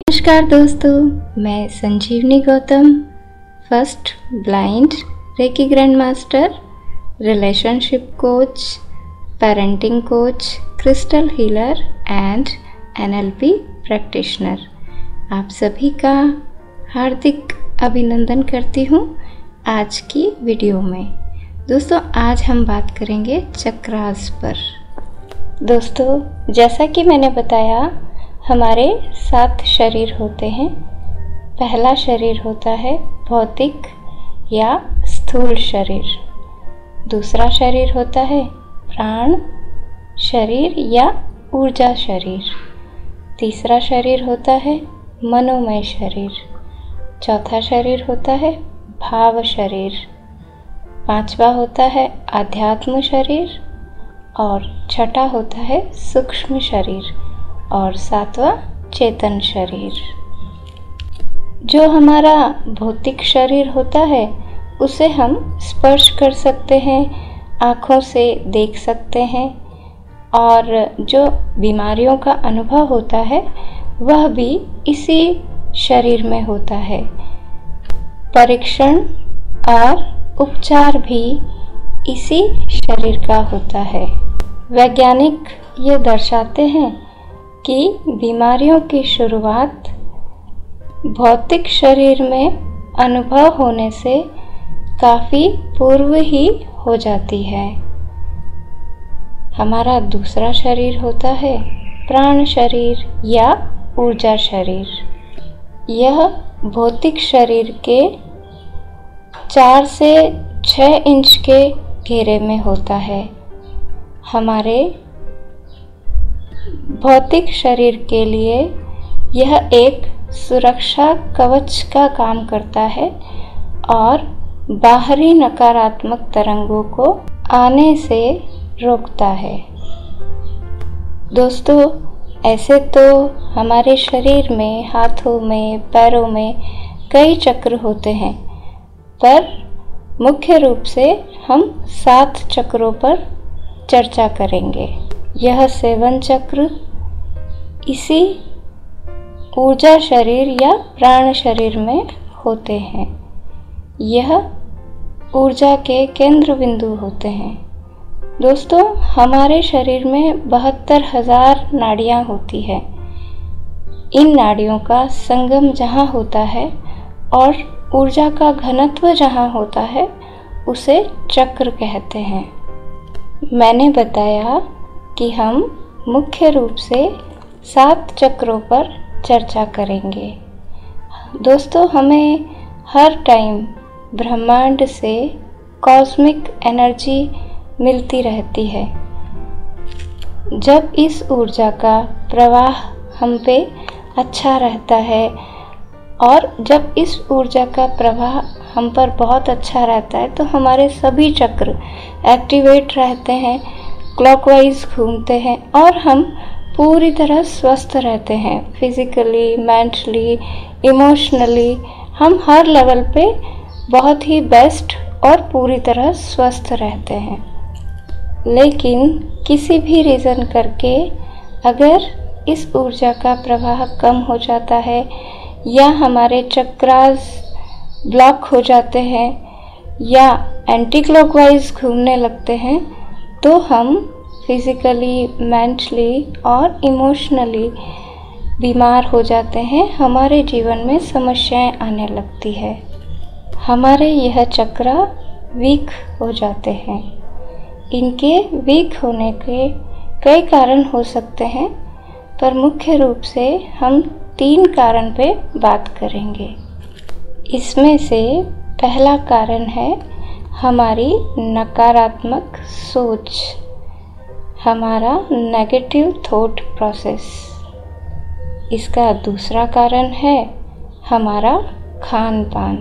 नमस्कार दोस्तों, मैं Sanjivani Gautam, first blind Reiki grand master, relationship coach, parenting coach, crystal healer and NLP practitioner. आप सभी का हार्दिक अभिनंदन करती हूँ आज की वीडियो में। दोस्तों, आज हम बात करेंगे चक्रास पर। दोस्तों, जैसा कि मैंने बताया, हमारे 7 शरीर होते हैं। पहला शरीर होता है भौतिक या स्थूल शरीर। दूसरा शरीर होता है प्राण शरीर या ऊर्जा शरीर। तीसरा शरीर होता है मनोमय शरीर। चौथा शरीर होता है भाव शरीर। पांचवा होता है आध्यात्म शरीर और छठा होता है सूक्ष्म शरीर और सातवां चेतन शरीर। जो हमारा भौतिक शरीर होता है उसे हम स्पर्श कर सकते हैं, आँखों से देख सकते हैं, और जो बीमारियों का अनुभव होता है वह भी इसी शरीर में होता है। परीक्षण और उपचार भी इसी शरीर का होता है। वैज्ञानिक ये दर्शाते हैं कि बीमारियों की शुरुआत भौतिक शरीर में अनुभव होने से काफ़ी पूर्व ही हो जाती है। हमारा दूसरा शरीर होता है प्राण शरीर या ऊर्जा शरीर। यह भौतिक शरीर के 4 से 6 इंच के घेरे में होता है। हमारे भौतिक शरीर के लिए यह एक सुरक्षा कवच का काम करता है और बाहरी नकारात्मक तरंगों को आने से रोकता है। दोस्तों, ऐसे तो हमारे शरीर में, हाथों में, पैरों में कई चक्र होते हैं, पर मुख्य रूप से हम 7 चक्रों पर चर्चा करेंगे। यह 7 चक्र इसी ऊर्जा शरीर या प्राण शरीर में होते हैं। यह ऊर्जा के केंद्र बिंदु होते हैं। दोस्तों, हमारे शरीर में 72,000 नाड़ियाँ होती है। इन नाड़ियों का संगम जहाँ होता है और ऊर्जा का घनत्व जहाँ होता है उसे चक्र कहते हैं। मैंने बताया कि हम मुख्य रूप से 7 चक्रों पर चर्चा करेंगे। दोस्तों, हमें हर टाइम ब्रह्मांड से कॉस्मिक एनर्जी मिलती रहती है। जब इस ऊर्जा का प्रवाह हम पे अच्छा रहता है और जब इस ऊर्जा का प्रवाह हम पर बहुत अच्छा रहता है तो हमारे सभी चक्र एक्टिवेट रहते हैं, क्लॉकवाइज घूमते हैं और हम पूरी तरह स्वस्थ रहते हैं। फिजिकली, मेंटली, इमोशनली हम हर लेवल पे बहुत ही बेस्ट और पूरी तरह स्वस्थ रहते हैं। लेकिन किसी भी रीज़न करके अगर इस ऊर्जा का प्रवाह कम हो जाता है या हमारे चक्रास ब्लॉक हो जाते हैं या एंटी क्लॉकवाइज घूमने लगते हैं तो हम फिज़िकली, मेंटली और इमोशनली बीमार हो जाते हैं। हमारे जीवन में समस्याएं आने लगती है। हमारे यह चक्र वीक हो जाते हैं। इनके वीक होने के कई कारण हो सकते हैं, पर मुख्य रूप से हम 3 कारण पे बात करेंगे। इसमें से पहला कारण है हमारी नकारात्मक सोच, हमारा नेगेटिव थॉट प्रोसेस। इसका दूसरा कारण है हमारा खान पान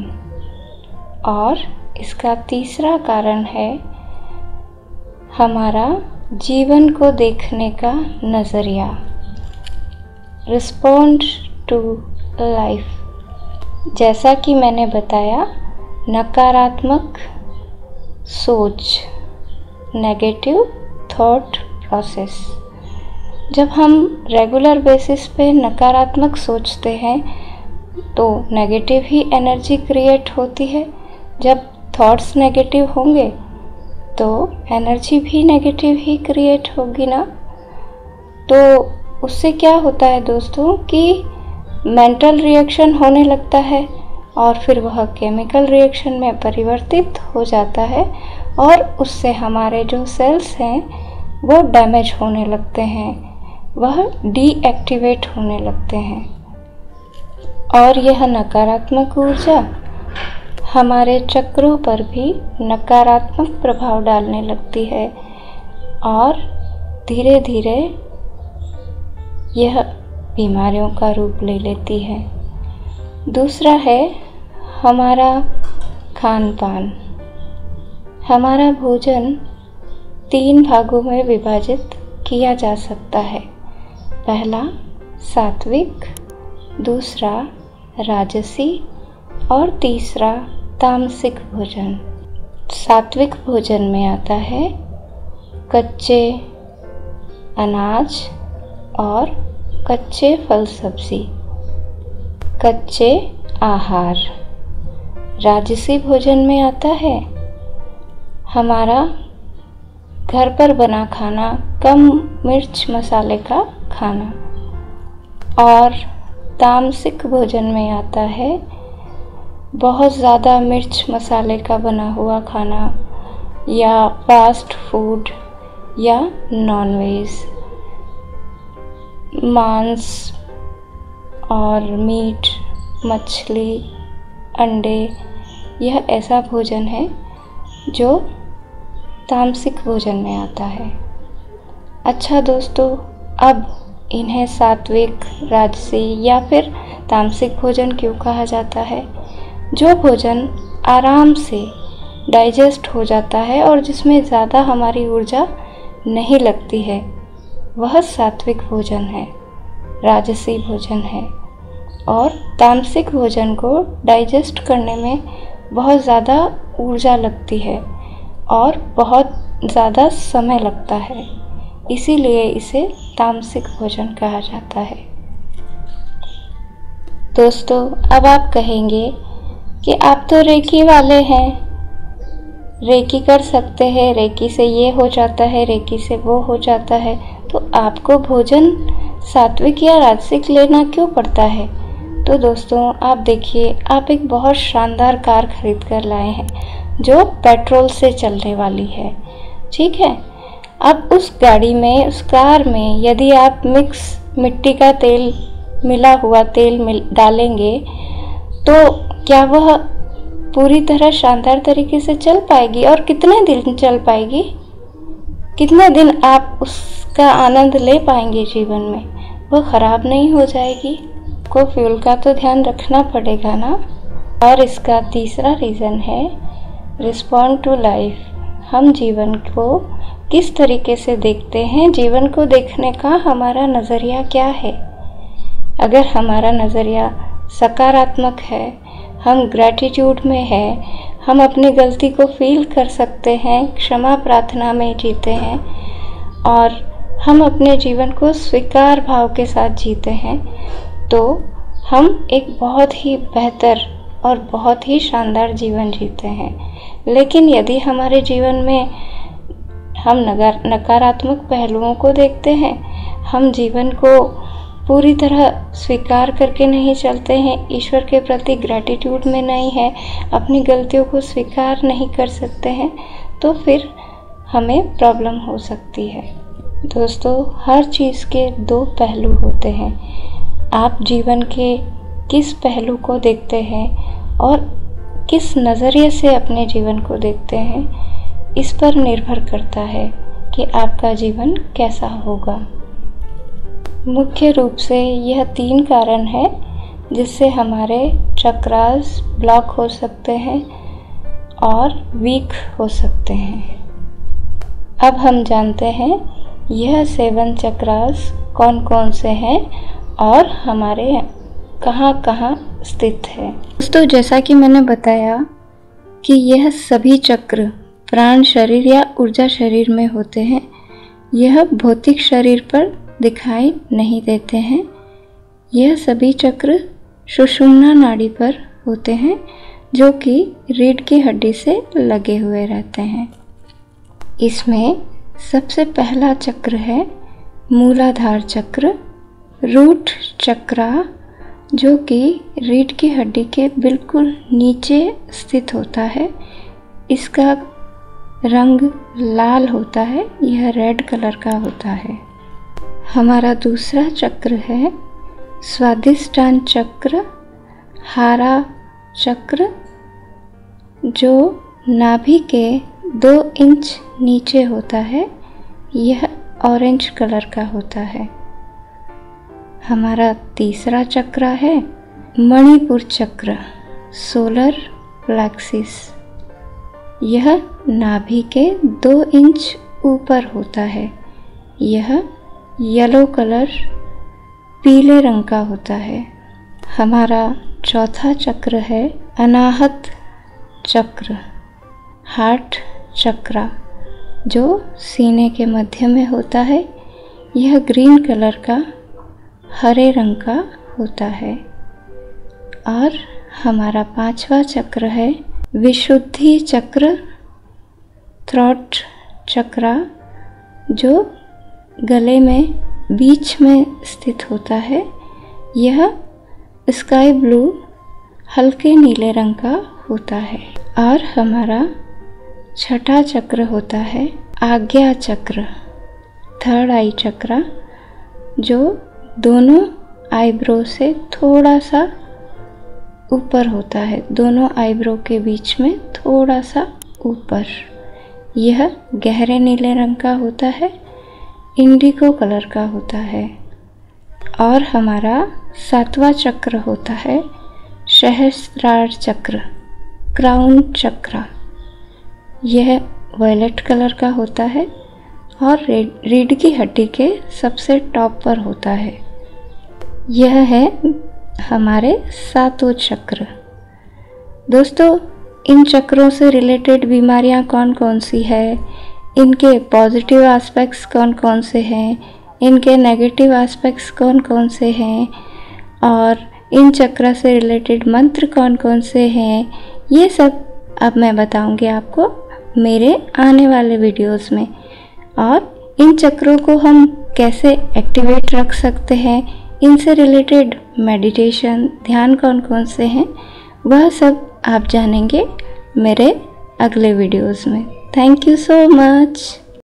और इसका तीसरा कारण है हमारा जीवन को देखने का नज़रिया, रिस्पॉन्ड टू लाइफ। जैसा कि मैंने बताया, नकारात्मक सोच, नेगेटिव थॉट प्रोसेस, जब हम रेगुलर बेसिस पे नकारात्मक सोचते हैं तो नेगेटिव ही एनर्जी क्रिएट होती है। जब थॉट्स नेगेटिव होंगे तो एनर्जी भी नेगेटिव ही क्रिएट होगी ना। तो उससे क्या होता है दोस्तों कि मेंटल रिएक्शन होने लगता है और फिर वह केमिकल रिएक्शन में परिवर्तित हो जाता है और उससे हमारे जो सेल्स हैं वो डैमेज होने लगते हैं, वह डीएक्टिवेट होने लगते हैं। और यह नकारात्मक ऊर्जा हमारे चक्रों पर भी नकारात्मक प्रभाव डालने लगती है और धीरे धीरे यह बीमारियों का रूप ले लेती है। दूसरा है हमारा खान पान। हमारा भोजन 3 भागों में विभाजित किया जा सकता है। पहला सात्विक, दूसरा राजसी और तीसरा तामसिक भोजन। सात्विक भोजन में आता है कच्चे अनाज और कच्चे फल सब्जी, कच्चे आहार। राजसी भोजन में आता है हमारा घर पर बना खाना, कम मिर्च मसाले का खाना। और तामसिक भोजन में आता है बहुत ज़्यादा मिर्च मसाले का बना हुआ खाना या फास्ट फूड या नॉनवेज, मांस और मीट, मछली, अंडे। यह ऐसा भोजन है जो तामसिक भोजन में आता है। अच्छा दोस्तों, अब इन्हें सात्विक, राजसी या फिर तामसिक भोजन क्यों कहा जाता है? जो भोजन आराम से डाइजेस्ट हो जाता है और जिसमें ज़्यादा हमारी ऊर्जा नहीं लगती है, वह सात्विक भोजन है, राजसी भोजन है। और तामसिक भोजन को डाइजेस्ट करने में बहुत ज़्यादा ऊर्जा लगती है और बहुत ज़्यादा समय लगता है, इसीलिए इसे तामसिक भोजन कहा जाता है। दोस्तों, अब आप कहेंगे कि आप तो रेकी वाले हैं, रेकी कर सकते हैं, रेकी से ये हो जाता है, रेकी से वो हो जाता है, तो आपको भोजन सात्विक या राजसिक लेना क्यों पड़ता है? तो दोस्तों, आप देखिए, आप एक बहुत शानदार कार खरीद कर लाए हैं जो पेट्रोल से चलने वाली है, ठीक है। अब उस गाड़ी में, उस कार में यदि आप मिक्स मिट्टी का तेल, मिला हुआ तेल डालेंगे तो क्या वह पूरी तरह शानदार तरीके से चल पाएगी? और कितने दिन चल पाएगी? कितने दिन आप उसका आनंद ले पाएंगे जीवन में? वह खराब नहीं हो जाएगी? को फ्यूल का तो ध्यान रखना पड़ेगा ना। और इसका तीसरा रीज़न है रिस्पॉन्ड टू लाइफ। हम जीवन को किस तरीके से देखते हैं, जीवन को देखने का हमारा नज़रिया क्या है। अगर हमारा नज़रिया सकारात्मक है, हम ग्रैटिट्यूड में है, हम अपनी गलती को फील कर सकते हैं, क्षमा प्रार्थना में जीते हैं और हम अपने जीवन को स्वीकार भाव के साथ जीते हैं, तो हम एक बहुत ही बेहतर और बहुत ही शानदार जीवन जीते हैं। लेकिन यदि हमारे जीवन में हम नकारात्मक पहलुओं को देखते हैं, हम जीवन को पूरी तरह स्वीकार करके नहीं चलते हैं, ईश्वर के प्रति ग्रैटिट्यूड में नहीं है, अपनी गलतियों को स्वीकार नहीं कर सकते हैं, तो फिर हमें प्रॉब्लम हो सकती है। दोस्तों, हर चीज़ के 2 पहलू होते हैं। आप जीवन के किस पहलू को देखते हैं और किस नज़रिए से अपने जीवन को देखते हैं, इस पर निर्भर करता है कि आपका जीवन कैसा होगा। मुख्य रूप से यह 3 कारण है जिससे हमारे चक्रास ब्लॉक हो सकते हैं और वीक हो सकते हैं। अब हम जानते हैं यह 7 चक्रास कौन कौन से हैं और हमारे कहाँ कहाँ स्थित है। दोस्तों, जैसा कि मैंने बताया कि यह सभी चक्र प्राण शरीर या ऊर्जा शरीर में होते हैं। यह भौतिक शरीर पर दिखाई नहीं देते हैं। यह सभी चक्र सुषुम्ना नाड़ी पर होते हैं, जो कि रीढ़ की हड्डी से लगे हुए रहते हैं। इसमें सबसे पहला चक्र है मूलाधार चक्र, रूट चक्रा, जो कि रीढ़ की हड्डी के बिल्कुल नीचे स्थित होता है। इसका रंग लाल होता है, यह रेड कलर का होता है। हमारा दूसरा चक्र है स्वादिष्टान चक्र, हारा चक्र, जो नाभि के 2 इंच नीचे होता है। यह ऑरेंज कलर का होता है। हमारा तीसरा चक्र है मणिपुर चक्र, सोलर प्लेक्सिस। यह नाभि के 2 इंच ऊपर होता है। यह येलो कलर, पीले रंग का होता है। हमारा चौथा चक्र है अनाहत चक्र, हार्ट चक्र, जो सीने के मध्य में होता है। यह ग्रीन कलर का, हरे रंग का होता है। और हमारा पांचवा चक्र है विशुद्धि चक्र, थ्रोट चक्र, जो गले में बीच में स्थित होता है। यह स्काई ब्लू, हल्के नीले रंग का होता है। और हमारा छठा चक्र होता है आज्ञा चक्र, थर्ड आई चक्र, जो दोनों आईब्रो से थोड़ा सा ऊपर होता है, दोनों आईब्रो के बीच में थोड़ा सा ऊपर। यह गहरे नीले रंग का होता है, इंडिगो कलर का होता है। और हमारा सातवां चक्र होता है सहस्त्रार चक्र, क्राउन चक्र। यह वायलेट कलर का होता है और रीढ़ की हड्डी के सबसे टॉप पर होता है। यह है हमारे 7 चक्र। दोस्तों, इन चक्रों से रिलेटेड बीमारियां कौन कौन सी है, इनके पॉजिटिव एस्पेक्ट्स कौन कौन से हैं, इनके नेगेटिव एस्पेक्ट्स कौन कौन से हैं, और इन चक्र से रिलेटेड मंत्र कौन कौन से हैं, ये सब अब मैं बताऊंगी आपको मेरे आने वाले वीडियोस में। और इन चक्रों को हम कैसे एक्टिवेट रख सकते हैं, इनसे रिलेटेड मेडिटेशन, ध्यान कौन कौन से हैं, वह सब आप जानेंगे मेरे अगले वीडियोस में। Thank you so much.